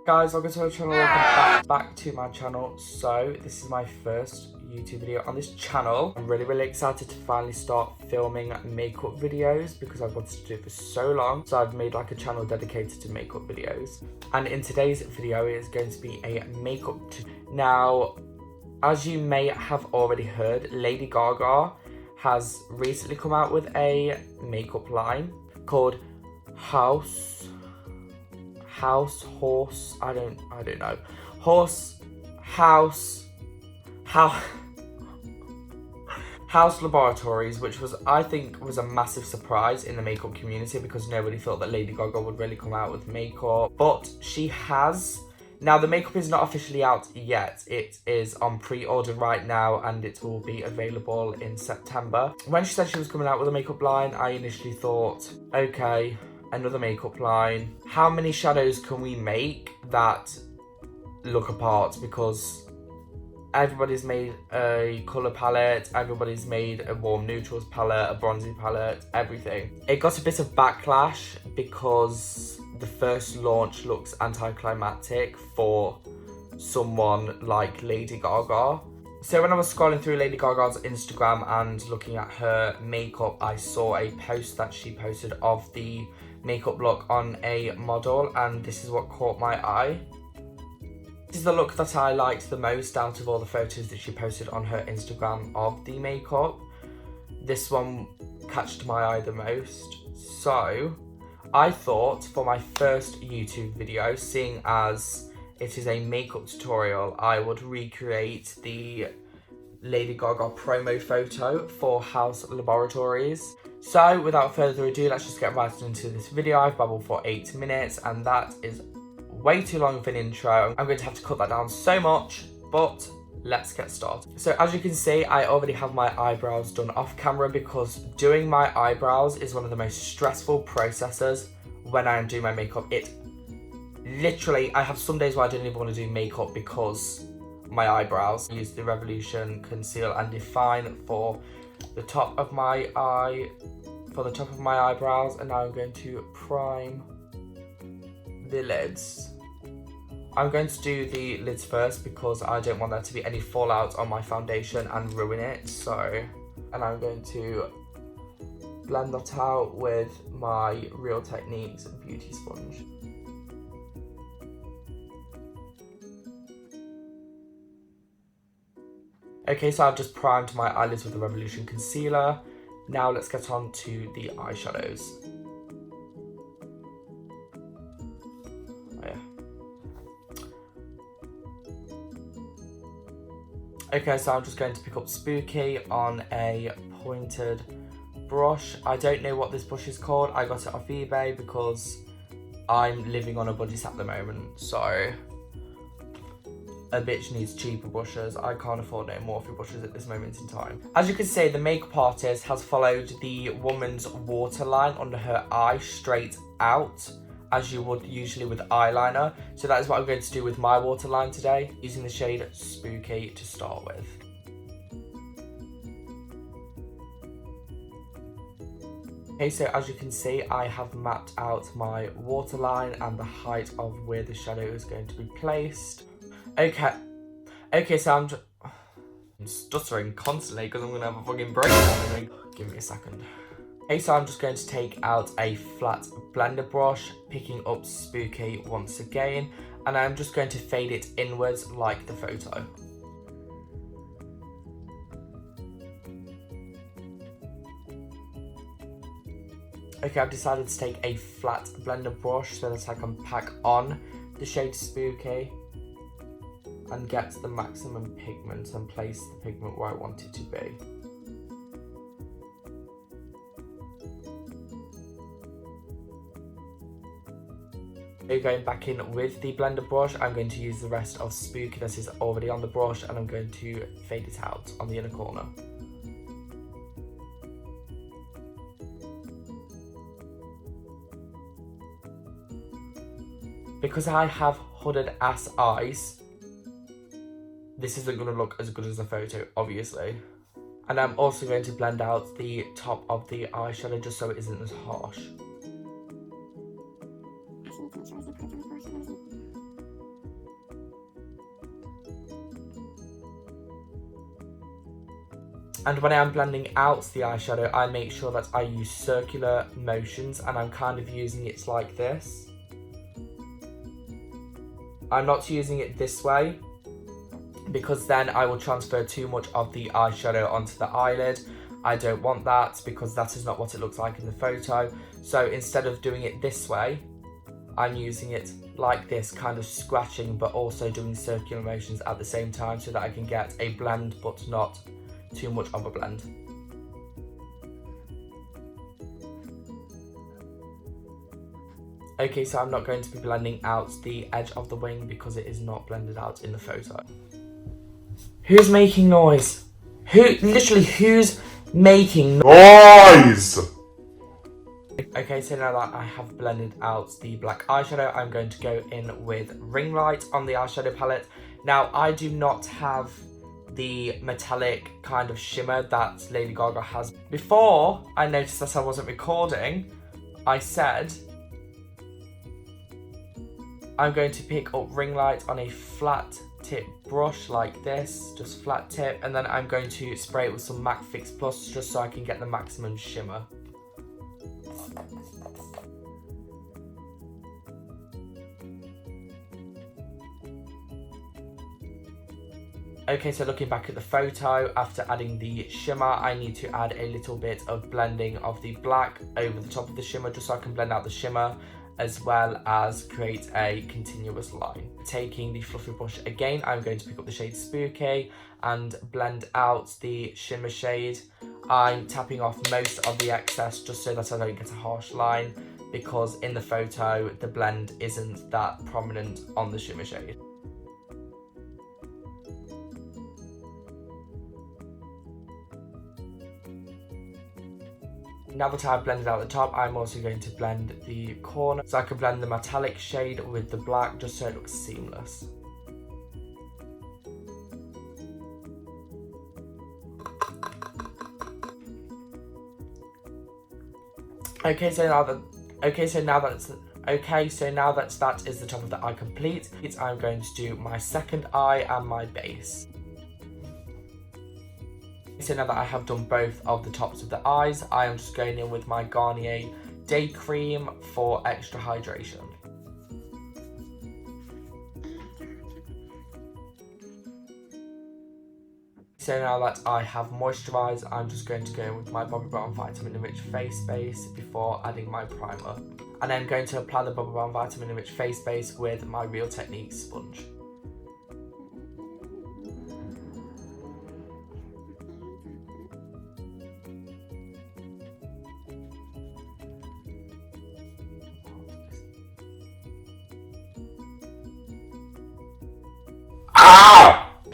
Guys, welcome to my channel, welcome back to my channel. So, this is my first YouTube video on this channel. I'm really excited to finally start filming makeup videos because I've wanted to do it for so long. So I've made like a channel dedicated to makeup videos. And in today's video, it is going to be a makeup tutorial. Now, as you may have already heard, Lady Gaga has recently come out with a makeup line called House Laboratories, which I think was a massive surprise in the makeup community because nobody thought that Lady Gaga would really come out with makeup, but she has. Now, the makeup is not officially out yet. It is on pre-order right now and it will be available in September. When she said she was coming out with a makeup line, I initially thought, okay, another makeup line. How many shadows can we make that look apart? Because everybody's made a colour palette, everybody's made a warm neutrals palette, a bronzy palette, everything. It got a bit of backlash because the first launch looks anticlimactic for someone like Lady Gaga. So when I was scrolling through Lady Gaga's Instagram and looking at her makeup, I saw a post that she posted of the makeup look on a model, and this is what caught my eye. This is the look that I liked the most out of all the photos that she posted on her Instagram of the makeup. This one catched my eye the most. So I thought for my first YouTube video, seeing as it is a makeup tutorial, I would recreate the Lady Gaga promo photo for HAUS Laboratories. So without further ado, let's just get right into this video. I've babbled for 8 minutes and that is way too long of an intro. I'm going to have to cut that down so much, but let's get started. So as you can see, I already have my eyebrows done off camera because doing my eyebrows is one of the most stressful processes when I am doing my makeup. It literally, I have some days where I don't even want to do makeup because my eyebrows. I use the Revolution Conceal and Define for the top of my eye, for the top of my eyebrows, and now I'm going to prime the lids. I'm going to do the lids first because I don't want there to be any fallout on my foundation and ruin it. So, and I'm going to blend that out with my Real Techniques beauty sponge. Okay, so I've just primed my eyelids with the Revolution Concealer. Now let's get on to the eyeshadows. Oh, yeah. Okay, so I'm just going to pick up Spooky on a pointed brush. I don't know what this brush is called. I got it off eBay because I'm living on a budget at the moment, so a bitch needs cheaper brushes. I can't afford no Morphe brushes at this moment in time. As you can see, the makeup artist has followed the woman's waterline under her eye straight out, as you would usually with eyeliner. So that is what I'm going to do with my waterline today, using the shade Spooky to start with. Okay, so as you can see, I have mapped out my waterline and the height of where the shadow is going to be placed. Okay, so I'm stuttering constantly because I'm going to have a fucking breakdown. Give me a second. Okay, so I'm just going to take out a flat blender brush, picking up Spooky once again, and I'm just going to fade it inwards like the photo. Okay, I've decided to take a flat blender brush so that I can pack on the shade Spooky and get the maximum pigment and place the pigment where I want it to be. Okay, going back in with the blender brush, I'm going to use the rest of Spooky that is already on the brush and I'm going to fade it out on the inner corner. Because I have hooded ass eyes, this isn't going to look as good as the photo, obviously. And I'm also going to blend out the top of the eyeshadow just so it isn't as harsh. And when I'm blending out the eyeshadow, I make sure that I use circular motions, and I'm kind of using it like this. I'm not using it this way, because then I will transfer too much of the eyeshadow onto the eyelid. I don't want that, because that is not what it looks like in the photo. So instead of doing it this way, I'm using it like this, kind of scratching, but also doing circular motions at the same time, so that I can get a blend, but not too much of a blend. Okay, so I'm not going to be blending out the edge of the wing because it is not blended out in the photo. Who's making noise? Who's making noise? Okay, so now that I have blended out the black eyeshadow, I'm going to go in with Ring Light on the eyeshadow palette. Now, I do not have the metallic kind of shimmer that Lady Gaga has. Before I noticed that I wasn't recording, I said I'm going to pick up Ring Light on a flat tip brush like this, just flat tip, and then I'm going to spray it with some MAC Fix Plus just so I can get the maximum shimmer. Okay, so looking back at the photo, after adding the shimmer, I need to add a little bit of blending of the black over the top of the shimmer just so I can blend out the shimmer, as well as create a continuous line. Taking the fluffy brush again, I'm going to pick up the shade Spooky and blend out the shimmer shade. I'm tapping off most of the excess just so that I don't get a harsh line, because in the photo, the blend isn't that prominent on the shimmer shade. Now that I've blended out the top, I'm also going to blend the corner so I can blend the metallic shade with the black just so it looks seamless. Okay, so now that that is the top of the eye complete, I'm going to do my second eye and my base. So now that I have done both of the tops of the eyes, I am just going in with my Garnier Day Cream for extra hydration. So now that I have moisturised, I'm just going to go in with my Bobbi Brown Vitamin Enriched Face Base before adding my primer. And I'm going to apply the Bobbi Brown Vitamin Enriched Face Base with my Real Techniques sponge.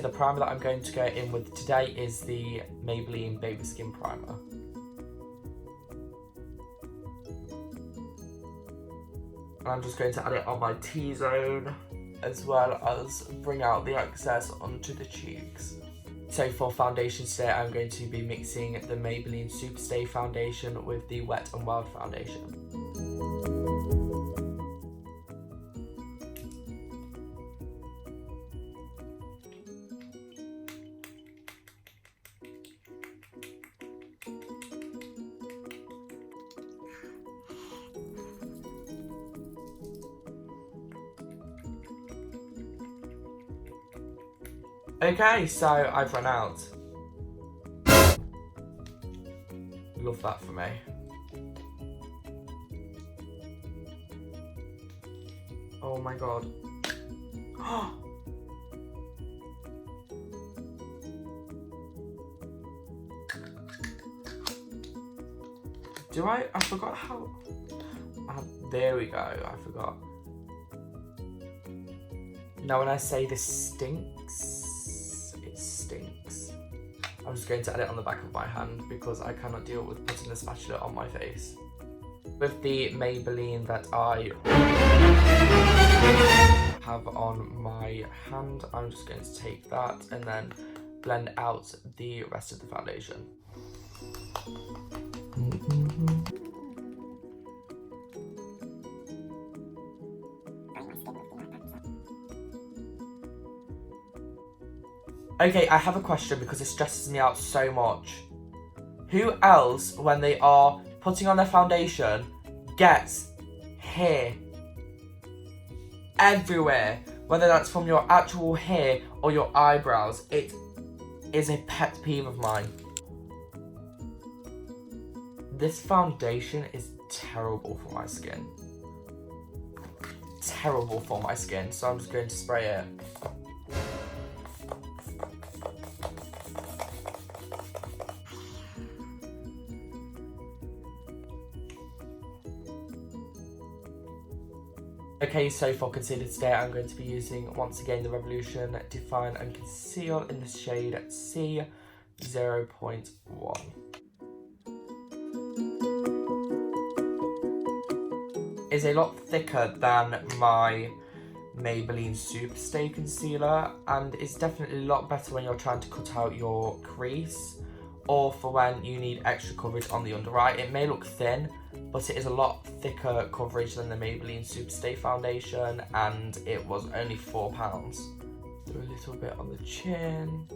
The primer that I'm going to go in with today is the Maybelline Baby Skin Primer. And I'm just going to add it on my T-zone, as well as bring out the excess onto the cheeks. So for foundation today, I'm going to be mixing the Maybelline Superstay Foundation with the Wet n Wild Foundation. Okay, so I've run out. Love that for me. Oh my god. Do I forgot how... there we go, I forgot. Now when I say this stinks, it stinks. I'm just going to add it on the back of my hand because I cannot deal with putting the spatula on my face. With the Maybelline that I have on my hand, I'm just going to take that and then blend out the rest of the foundation. Okay, I have a question because it stresses me out so much. Who else, when they are putting on their foundation, gets hair everywhere? Whether that's from your actual hair or your eyebrows. It is a pet peeve of mine. This foundation is terrible for my skin. Terrible for my skin, so I'm just going to spray it. Okay, so for concealer today, I'm going to be using, once again, the Revolution Define and Conceal in the shade C 0.1. It's a lot thicker than my Maybelline Superstay Concealer, and it's definitely a lot better when you're trying to cut out your crease or for when you need extra coverage on the under eye. It may look thin, but it is a lot thicker coverage than the Maybelline Superstay foundation, and it was only £4. Do a little bit on the chin,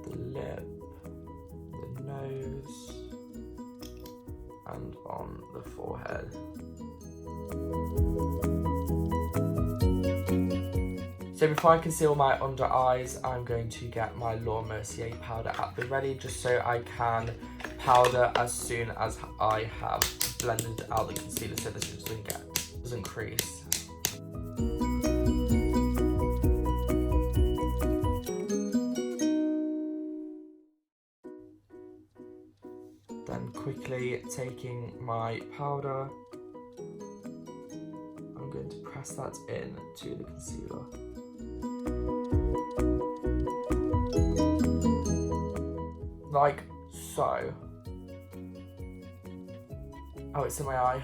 the lip, the nose, and on the forehead. So before I conceal my under eyes, I'm going to get my Laura Mercier powder at the ready, just so I can powder as soon as I have blended out the concealer, so this doesn't crease. Then quickly taking my powder, I'm going to press that in to the concealer. Like so. Oh, it's in my eye.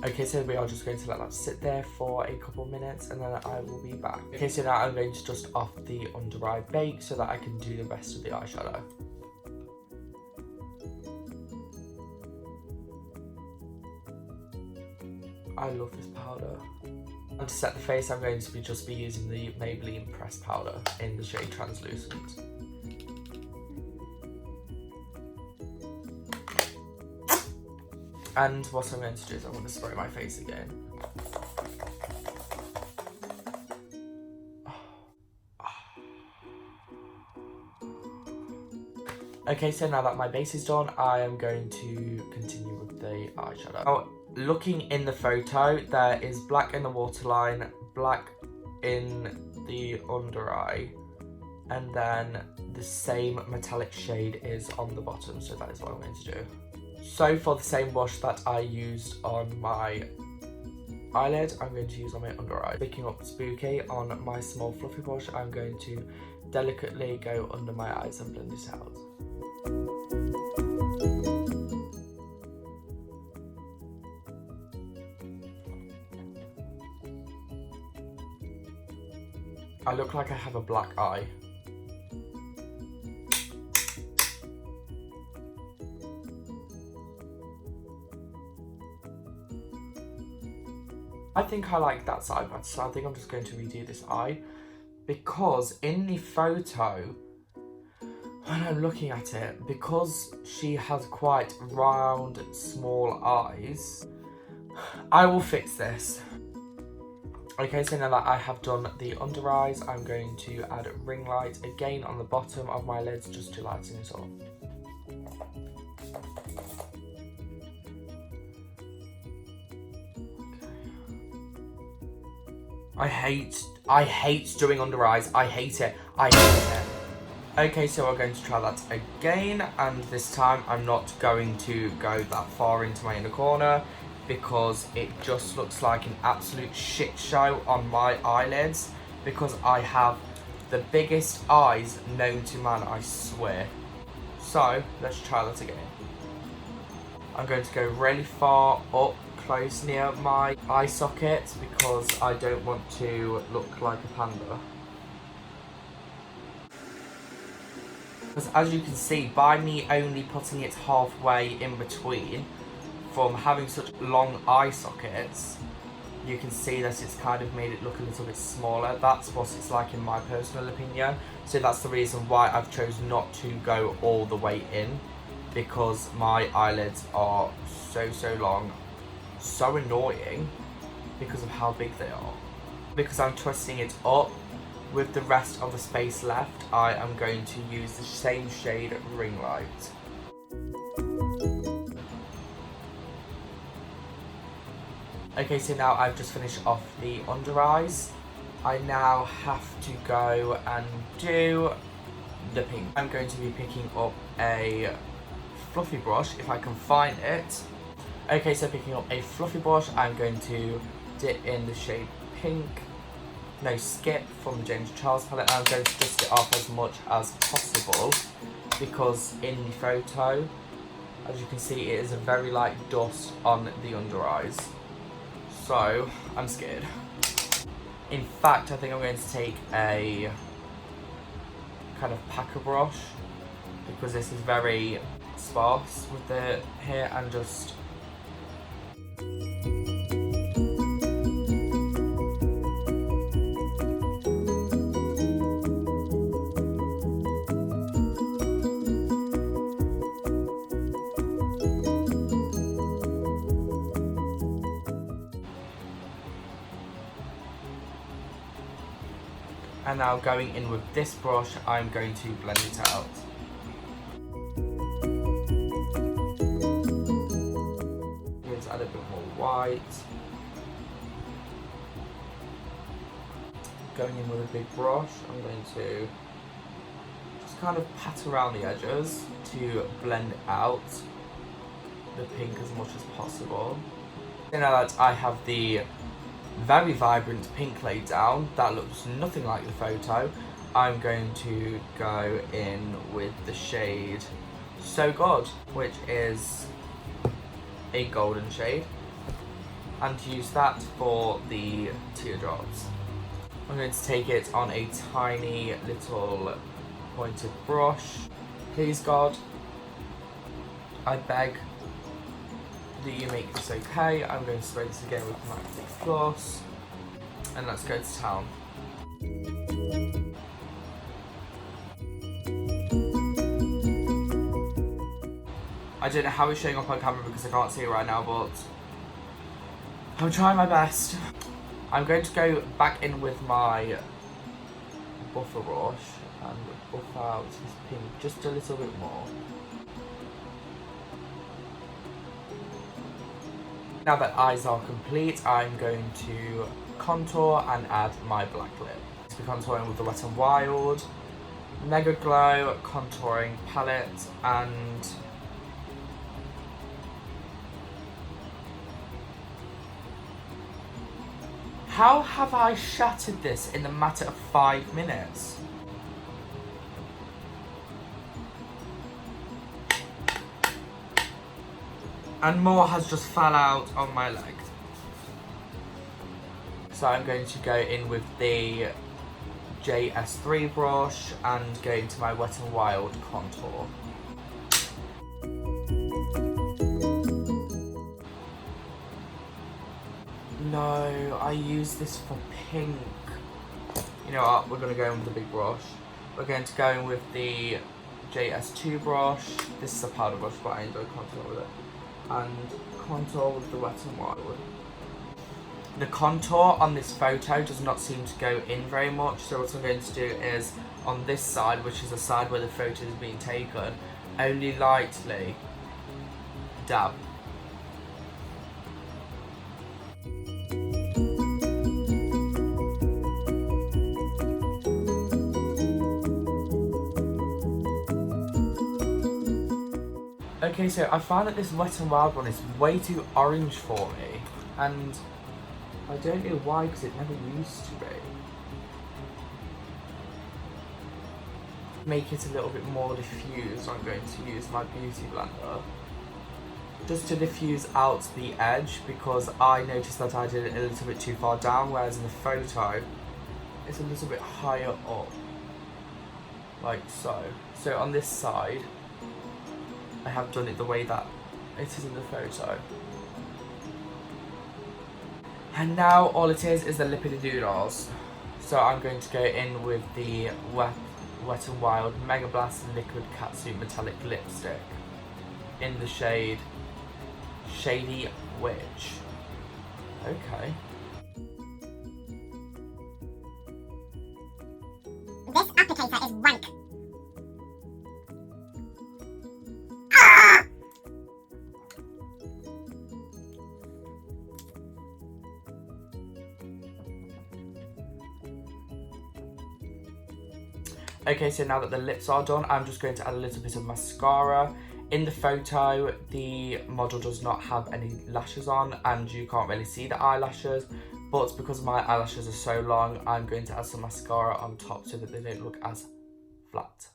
Okay, so we are just going to let that sit there for a couple of minutes and then I will be back. Okay, so now I'm going to just off the under eye bake so that I can do the rest of the eyeshadow. I love this powder. And to set the face, I'm going to just be using the Maybelline pressed powder in the shade Translucent. And what I'm going to do is I'm going to spray my face again. Okay, so now that my base is done, I am going to continue with the eyeshadow. Oh, looking in the photo, there is black in the waterline, black in the under eye, and then the same metallic shade is on the bottom, so that is what I'm going to do. So for the same brush that I used on my eyelid, I'm going to use on my under eye. Picking up Spooky on my small fluffy brush, I'm going to delicately go under my eyes and blend this out. I look like I have a black eye. I think I like that side better, so I think I'm just going to redo this eye, because in the photo, when I'm looking at it, because she has quite round, small eyes, I will fix this. Okay, so now that I have done the under eyes, I'm going to add ring light again on the bottom of my lids just to lighten it up. I hate doing under eyes. I hate it. I hate it. Okay, so we're going to try that again, and this time I'm not going to go that far into my inner corner because it just looks like an absolute shit show on my eyelids, because I have the biggest eyes known to man, I swear. So let's try that again. I'm going to go really far up close near my eye socket because I don't want to look like a panda. Because as you can see, by me only putting it halfway in between from having such long eye sockets, you can see that it's kind of made it look a little bit smaller. That's what it's like in my personal opinion. So that's the reason why I've chosen not to go all the way in, because my eyelids are so long, so annoying because of how big they are. Because I'm twisting it up with the rest of the space left, I am going to use the same shade Ring Light. Okay, so now I've just finished off the under eyes. I now have to go and do the pink. I'm going to be picking up a fluffy brush if I can find it. Okay, so picking up a fluffy brush, I'm going to dip in the shade Pink. No, Skip from the James Charles palette. I'm going to dust it off as much as possible because in the photo, as you can see, it is a very light dust on the under eyes. So, I'm scared. In fact, I think I'm going to take a kind of packer brush because this is very sparse with the hair, and just and now going in with this brush, I'm going to blend it out. Let's add a bit more white. Going in with a big brush, I'm going to just kind of pat around the edges to blend out the pink as much as possible. So now that I have the very vibrant pink laid down, that looks nothing like the photo, I'm going to go in with the shade So Good, which is a golden shade, and to use that for the teardrops. I'm going to take it on a tiny little pointed brush. Please God, I beg that you make this okay. I'm going to spray this again with my Lip Gloss, and let's go to town. I don't know how it's showing up on camera because I can't see it right now, but I'm trying my best. I'm going to go back in with my buffer brush and buff out this pink just a little bit more. Now that eyes are complete, I'm going to contour and add my black lip. To be contouring with the Wet n Wild Mega Glow contouring palette, and how have I shattered this in a matter of 5 minutes? And more has just fell out on my leg. So I'm going to go in with the JS3 brush and go into my Wet n Wild contour. No, I use this for pink. You know what, we're going to go in with the big brush. We're going to go in with the JS2 brush. This is a powder brush, but I enjoy contour with it. And contour with the Wet n Wild. The contour on this photo does not seem to go in very much, so what I'm going to do is on this side, which is the side where the photo is being taken, only lightly dab. Okay, so I find that this Wet n Wild one is way too orange for me, and I don't know why, because it never used to be. Make it a little bit more diffused, I'm going to use my beauty blender just to diffuse out the edge, because I noticed that I did it a little bit too far down, whereas in the photo it's a little bit higher up, like so. So on this side I have done it the way that it is in the photo. And now all it is the lippity doodles. So I'm going to go in with the Wet n Wild Mega Blast Liquid Catsuit Metallic Lipstick in the shade Shady Witch. Okay. This applicator is rank. Okay, so now that the lips are done, I'm just going to add a little bit of mascara. In the photo, the model does not have any lashes on and you can't really see the eyelashes, but because my eyelashes are so long, I'm going to add some mascara on top so that they don't look as flat.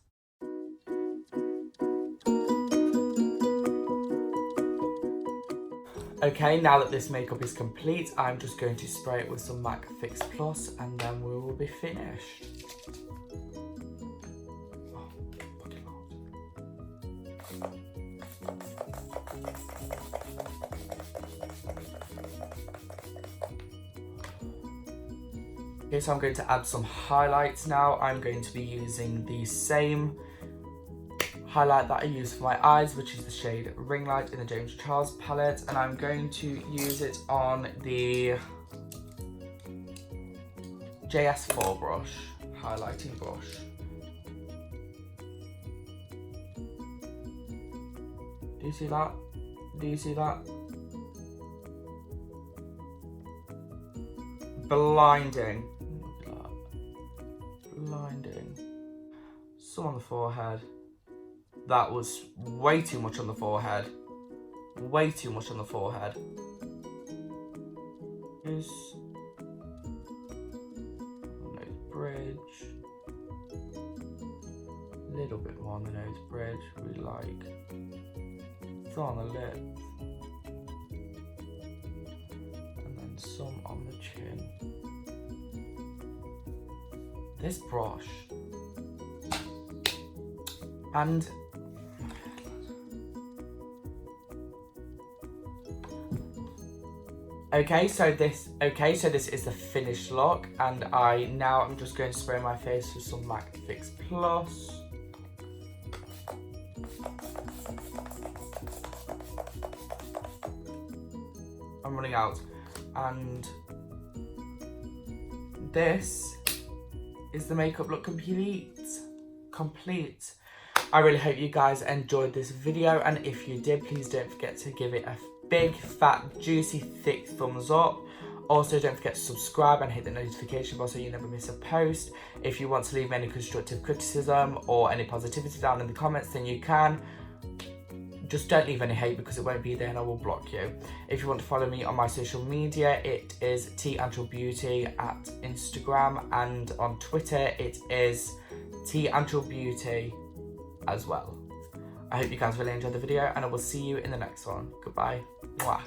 Okay, now that this makeup is complete, I'm just going to spray it with some MAC Fix Plus and then we will be finished. Okay, so I'm going to add some highlights now. I'm going to be using the same highlight that I used for my eyes, which is the shade Ring Light in the James Charles palette, and I'm going to use it on the JS4 brush, highlighting brush. Do you see that? Do you see that? Blinding. Look at that. Blinding. Some on the forehead. That was way too much on the forehead. Way too much on the forehead. Nose bridge. A little bit more on the nose bridge. We like. Some on the lips. And then some on the chin. This brush. And Okay, so this is the finished look, and I'm just going to spray my face with some MAC Fix Plus. I'm running out, and this is the makeup look complete. I really hope you guys enjoyed this video, and if you did, please don't forget to give it a big, fat, juicy, thick thumbs up. Also, don't forget to subscribe and hit the notification bell so you never miss a post. If you want to leave any constructive criticism or any positivity down in the comments, then you can. Just don't leave any hate because it won't be there and I will block you. If you want to follow me on my social media, it is TAngelBeauty at Instagram, and on Twitter it is TAngelBeauty as well. I hope you guys really enjoyed the video, and I will see you in the next one. Goodbye. Mwah.